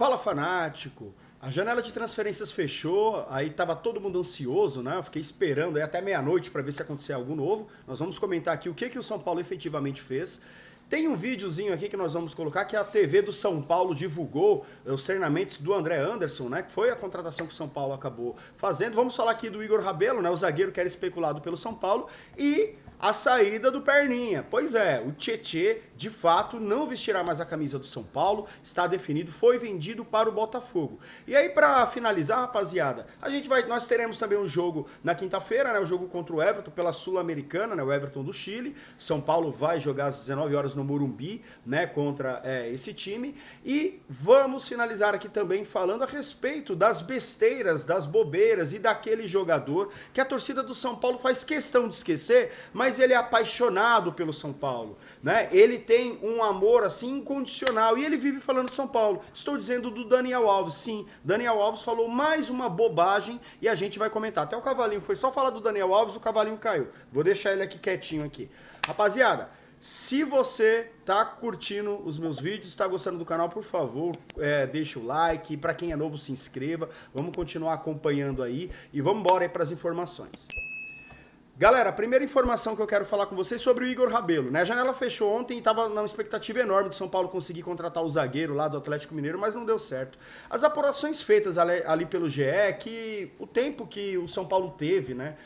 Fala, fanático! A janela de transferências fechou, aí tava todo mundo ansioso, né? Eu fiquei esperando aí até meia-noite para ver se acontecia algo novo. Nós vamos comentar aqui o que o São Paulo efetivamente fez. Tem um videozinho aqui que nós vamos colocar que a TV do São Paulo divulgou os treinamentos do André Anderson, né? Que foi a contratação que o São Paulo acabou fazendo. Vamos falar aqui do Igor Rabelo, né? O zagueiro que era especulado pelo São Paulo. E a saída do Perninha. Pois é, o Tietê, de fato, não vestirá mais a camisa do São Paulo. Está definido, foi vendido para o Botafogo. E aí, para finalizar, rapaziada, nós teremos também um jogo na quinta-feira, né? O jogo contra o Everton pela Sul-Americana, né? O Everton do Chile. São Paulo vai jogar às 19 horas no Morumbi, né? Contra esse time. E vamos finalizar aqui também falando a respeito das besteiras, das bobeiras e daquele jogador que a torcida do São Paulo faz questão de esquecer, mas ele é apaixonado pelo São Paulo, né? Ele tem um amor assim incondicional e ele vive falando de São Paulo. Estou dizendo do Daniel Alves, sim. Daniel Alves falou mais uma bobagem e a gente vai comentar. Até o Cavalinho foi só falar do Daniel Alves, o Cavalinho caiu. Vou deixar ele aqui quietinho aqui. Rapaziada, se você tá curtindo os meus vídeos, está gostando do canal, por favor, deixa o like. Para quem é novo, se inscreva. Vamos continuar acompanhando aí e vamos embora aí para as informações. Galera, a primeira informação que eu quero falar com vocês é sobre o Igor Rabelo, né? A janela fechou ontem e estava numa expectativa enorme de São Paulo conseguir contratar o zagueiro lá do Atlético Mineiro, mas não deu certo. As apurações feitas ali pelo GE, que o tempo que o São Paulo teve, né?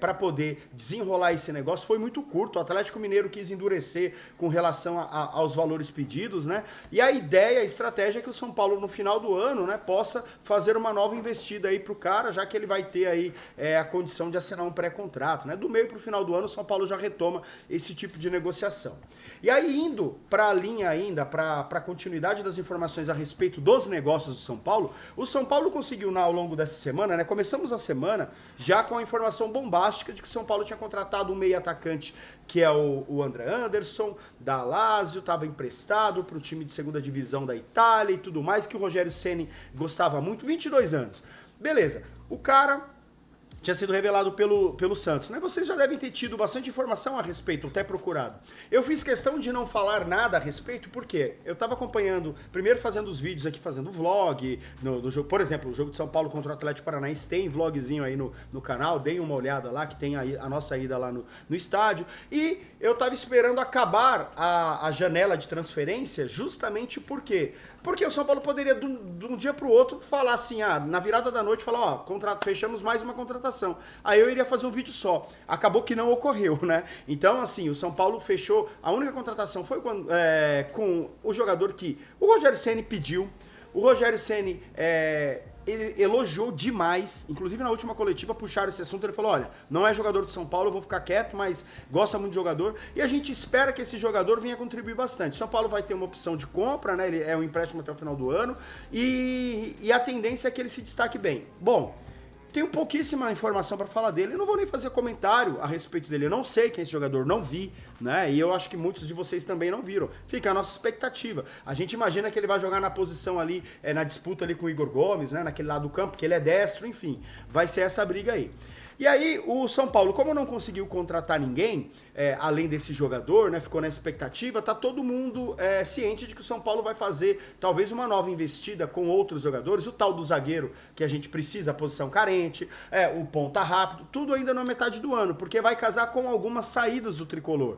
Para poder desenrolar esse negócio foi muito curto. O Atlético Mineiro quis endurecer com relação aos valores pedidos, né? E a ideia, a estratégia é que o São Paulo no final do ano, né, possa fazer uma nova investida aí pro cara, já que ele vai ter aí a condição de assinar um pré-contrato, né? Do meio pro final do ano o São Paulo já retoma esse tipo de negociação. E aí indo para a linha ainda, para a continuidade das informações a respeito dos negócios do São Paulo, o São Paulo conseguiu ao longo dessa semana, né? Começamos a semana já com a informação bombástica de que o São Paulo tinha contratado um meio atacante que é o André Anderson, da Lazio, estava emprestado para o time de segunda divisão da Itália e tudo mais, que o Rogério Ceni gostava muito, 22 anos. Beleza, o cara tinha sido revelado pelo Santos, né? Vocês já devem ter tido bastante informação a respeito, até procurado. Eu fiz questão de não falar nada a respeito, porque eu estava acompanhando, primeiro fazendo os vídeos aqui, fazendo vlog, no jogo, por exemplo, o jogo de São Paulo contra o Atlético Paranaense tem vlogzinho aí no canal, deem uma olhada lá, que tem aí a nossa ida lá no estádio, e eu estava esperando acabar a janela de transferência, justamente porque o São Paulo poderia, de um dia para o outro, falar assim, na virada da noite, falar, ó, fechamos mais uma contratação. Aí eu iria fazer um vídeo só. Acabou que não ocorreu, né? Então, assim, o São Paulo fechou, a única contratação foi com o jogador que o Rogério Ceni pediu. O Rogério Ceni ele elogiou demais, inclusive na última coletiva puxaram esse assunto, ele falou, olha, não é jogador de São Paulo, eu vou ficar quieto, mas gosta muito de jogador, e a gente espera que esse jogador venha contribuir bastante. O São Paulo vai ter uma opção de compra, né, ele é um empréstimo até o final do ano, e a tendência é que ele se destaque bem. Bom, tenho pouquíssima informação para falar dele, eu não vou nem fazer comentário a respeito dele, eu não sei quem é esse jogador, não vi, né? E eu acho que muitos de vocês também não viram. Fica a nossa expectativa. A gente imagina que ele vai jogar na posição ali, na disputa ali com o Igor Gomes, né? Naquele lado do campo, que ele é destro, enfim, vai ser essa briga aí. E aí, o São Paulo, como não conseguiu contratar ninguém, além desse jogador, né, ficou na expectativa, tá todo mundo ciente de que o São Paulo vai fazer talvez uma nova investida com outros jogadores, o tal do zagueiro que a gente precisa, a posição carente, o ponta rápido, tudo ainda na metade do ano, porque vai casar com algumas saídas do tricolor.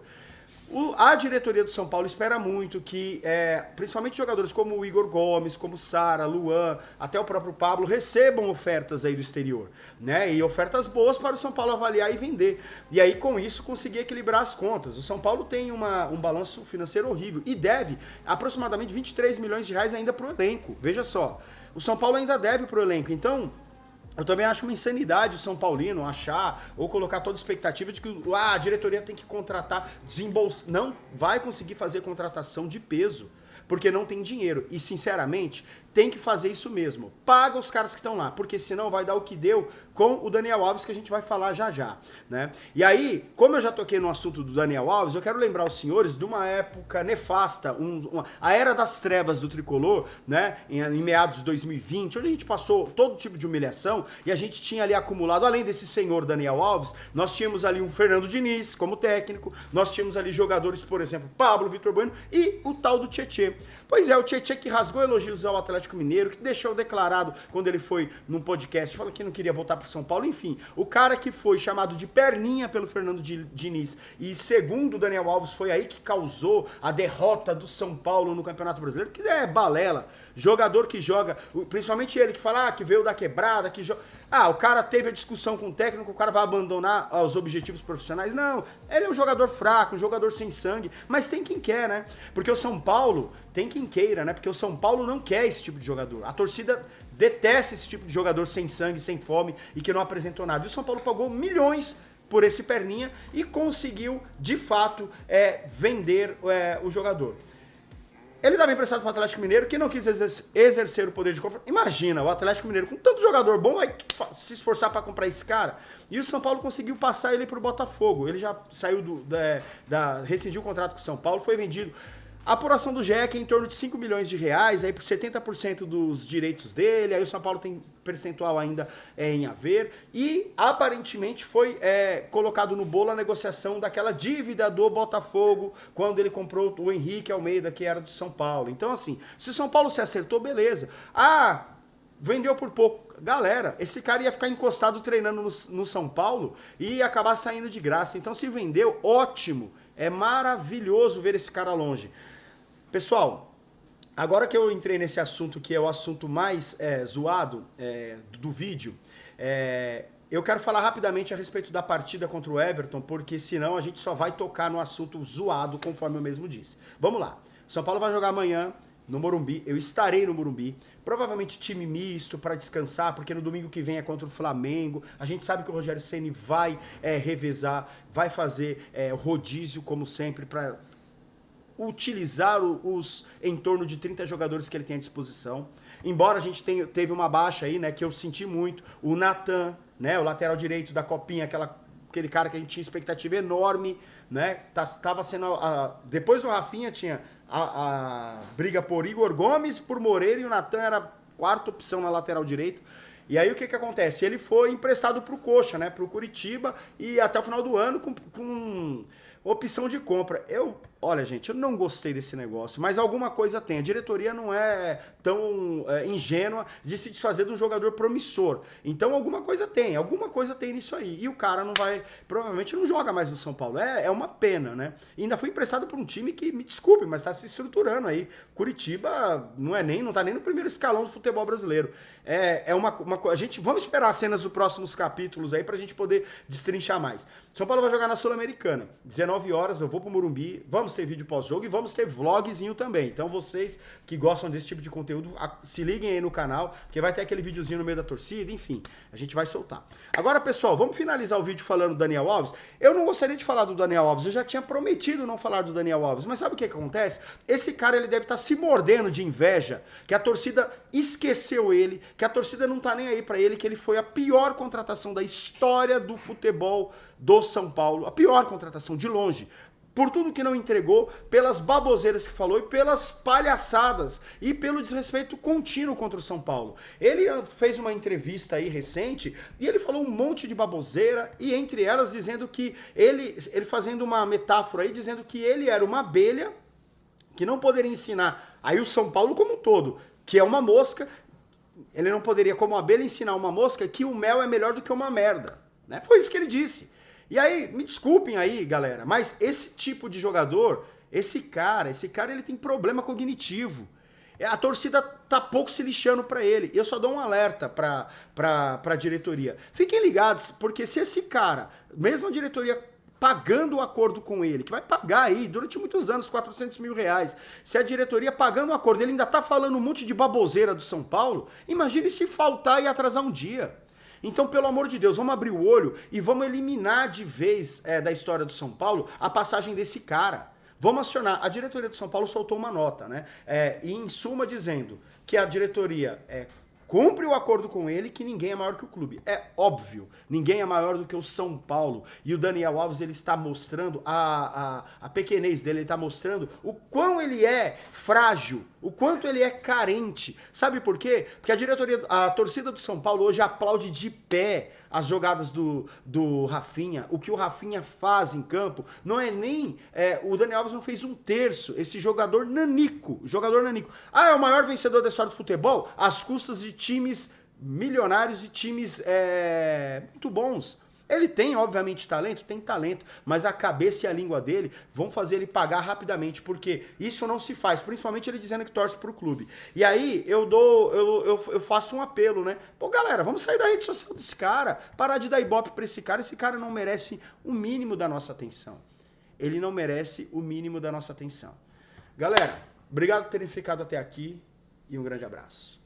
A diretoria do São Paulo espera muito que, principalmente jogadores como o Igor Gomes, como Sara, Luan, até o próprio Pablo, recebam ofertas aí do exterior, né? E ofertas boas para o São Paulo avaliar e vender. E aí, com isso, conseguir equilibrar as contas. O São Paulo tem um balanço financeiro horrível e deve aproximadamente 23 milhões de reais ainda para o elenco. Veja só, o São Paulo ainda deve para o elenco. Então, eu também acho uma insanidade o São Paulino achar ou colocar toda a expectativa de que a diretoria tem que contratar, desembolsar. Não vai conseguir fazer contratação de peso, porque não tem dinheiro. E, sinceramente, tem que fazer isso mesmo. Paga os caras que estão lá, porque senão vai dar o que deu com o Daniel Alves, que a gente vai falar já, né? E aí, como eu já toquei no assunto do Daniel Alves, eu quero lembrar os senhores de uma época nefasta, a era das trevas do tricolor, né? Em meados de 2020, onde a gente passou todo tipo de humilhação e a gente tinha ali acumulado, além desse senhor Daniel Alves, nós tínhamos ali um Fernando Diniz como técnico, nós tínhamos ali jogadores, por exemplo, Pablo, Vitor Bueno e o tal do Tietê. Pois é, o Tietchan que rasgou elogios ao Atlético Mineiro, que deixou declarado quando ele foi num podcast, falando que não queria voltar para São Paulo, enfim. O cara que foi chamado de perninha pelo Fernando Diniz e segundo o Daniel Alves, foi aí que causou a derrota do São Paulo no Campeonato Brasileiro, que é balela. Jogador que joga, principalmente ele que fala que veio da quebrada, que joga... o cara teve a discussão com o técnico, o cara vai abandonar os objetivos profissionais. Não, ele é um jogador fraco, um jogador sem sangue, mas tem quem quer, né? Porque o São Paulo tem quem queira, né? Porque o São Paulo não quer esse tipo de jogador. A torcida detesta esse tipo de jogador sem sangue, sem fome e que não apresentou nada. E o São Paulo pagou milhões por esse perninha e conseguiu, de fato, vender o jogador. Ele estava emprestado para o Atlético Mineiro, que não quis exercer o poder de compra. Imagina, o Atlético Mineiro, com tanto jogador bom, vai se esforçar para comprar esse cara. E o São Paulo conseguiu passar ele para o Botafogo. Ele já saiu rescindiu o contrato com o São Paulo, foi vendido. A apuração do GE é em torno de 5 milhões de reais, aí por 70% dos direitos dele, aí o São Paulo tem percentual ainda em haver, e aparentemente foi colocado no bolo a negociação daquela dívida do Botafogo, quando ele comprou o Henrique Almeida, que era do São Paulo. Então assim, se o São Paulo se acertou, beleza. Vendeu por pouco. Galera, esse cara ia ficar encostado treinando no São Paulo e ia acabar saindo de graça. Então se vendeu, ótimo. É maravilhoso ver esse cara longe. Pessoal, agora que eu entrei nesse assunto, que é o assunto mais zoado do vídeo, eu quero falar rapidamente a respeito da partida contra o Everton, porque senão a gente só vai tocar no assunto zoado, conforme eu mesmo disse. Vamos lá. São Paulo vai jogar amanhã no Morumbi, eu estarei no Morumbi, provavelmente time misto para descansar, porque no domingo que vem é contra o Flamengo. A gente sabe que o Rogério Ceni vai revezar, vai fazer rodízio, como sempre, para utilizar os em torno de 30 jogadores que ele tem à disposição. Embora a gente teve uma baixa aí, né, que eu senti muito, o Natan, né, o lateral direito da Copinha, aquele cara que a gente tinha expectativa enorme, né, tava sendo depois do Rafinha tinha a briga por Igor Gomes, por Moreira, e o Natan era a quarta opção na lateral direito. E aí o que acontece? Ele foi emprestado pro Coxa, né, pro Curitiba, e até o final do ano com opção de compra. Olha, gente, eu não gostei desse negócio, mas alguma coisa tem. A diretoria não é tão ingênua de se desfazer de um jogador promissor. Então alguma coisa tem nisso aí. E o cara provavelmente não joga mais no São Paulo. É uma pena, né? E ainda foi emprestado por um time que, me desculpe, mas está se estruturando aí. Curitiba não tá nem no primeiro escalão do futebol brasileiro. A gente vamos esperar as cenas dos próximos capítulos aí pra gente poder destrinchar mais. São Paulo vai jogar na Sul-Americana. 19 horas, eu vou pro Morumbi, vamos ter vídeo pós-jogo e vamos ter vlogzinho também. Então vocês que gostam desse tipo de conteúdo, se liguem aí no canal, porque vai ter aquele videozinho no meio da torcida, enfim, a gente vai soltar. Agora, pessoal, vamos finalizar o vídeo falando do Daniel Alves. Eu não gostaria de falar do Daniel Alves, eu já tinha prometido não falar do Daniel Alves, mas sabe o que acontece? Esse cara, ele deve estar se mordendo de inveja, que a torcida esqueceu ele, que a torcida não tá nem aí pra ele, que ele foi a pior contratação da história do futebol do São Paulo, a pior contratação, de longe. Por tudo que não entregou, pelas baboseiras que falou e pelas palhaçadas e pelo desrespeito contínuo contra o São Paulo. Ele fez uma entrevista aí recente e ele falou um monte de baboseira e entre elas dizendo que ele fazendo uma metáfora aí, dizendo que ele era uma abelha que não poderia ensinar aí o São Paulo como um todo, que é uma mosca, ele não poderia como abelha ensinar uma mosca que o mel é melhor do que uma merda, né? Foi isso que ele disse. E aí, me desculpem aí, galera, mas esse tipo de jogador, esse cara, ele tem problema cognitivo. A torcida tá pouco se lixando pra ele. Eu só dou um alerta pra diretoria. Fiquem ligados, porque se esse cara, mesmo a diretoria pagando o acordo com ele, que vai pagar aí durante muitos anos 400 mil reais, se a diretoria pagando o acordo, ele ainda tá falando um monte de baboseira do São Paulo, imagine se faltar e atrasar um dia. Então, pelo amor de Deus, vamos abrir o olho e vamos eliminar de vez da história do São Paulo a passagem desse cara. Vamos acionar. A diretoria do São Paulo soltou uma nota, né? E em suma dizendo que a diretoria cumpre o acordo com ele, que ninguém é maior que o clube. É óbvio, ninguém é maior do que o São Paulo. E o Daniel Alves, ele está mostrando a pequenez dele, ele está mostrando o quão ele é frágil O quanto ele é carente. Sabe por quê? Porque a torcida do São Paulo hoje aplaude de pé as jogadas do Rafinha. O que o Rafinha faz em campo não é nem... o Dani Alves não fez um terço. Esse jogador nanico. Ah, é o maior vencedor da história do futebol? Às custas de times milionários e times muito bons. Ele tem, obviamente, talento? Tem talento, mas a cabeça e a língua dele vão fazer ele pagar rapidamente, porque isso não se faz, principalmente ele dizendo que torce pro clube. E aí eu faço um apelo, né? Pô, galera, vamos sair da rede social desse cara, parar de dar ibope pra esse cara não merece o mínimo da nossa atenção. Ele não merece o mínimo da nossa atenção. Galera, obrigado por terem ficado até aqui e um grande abraço.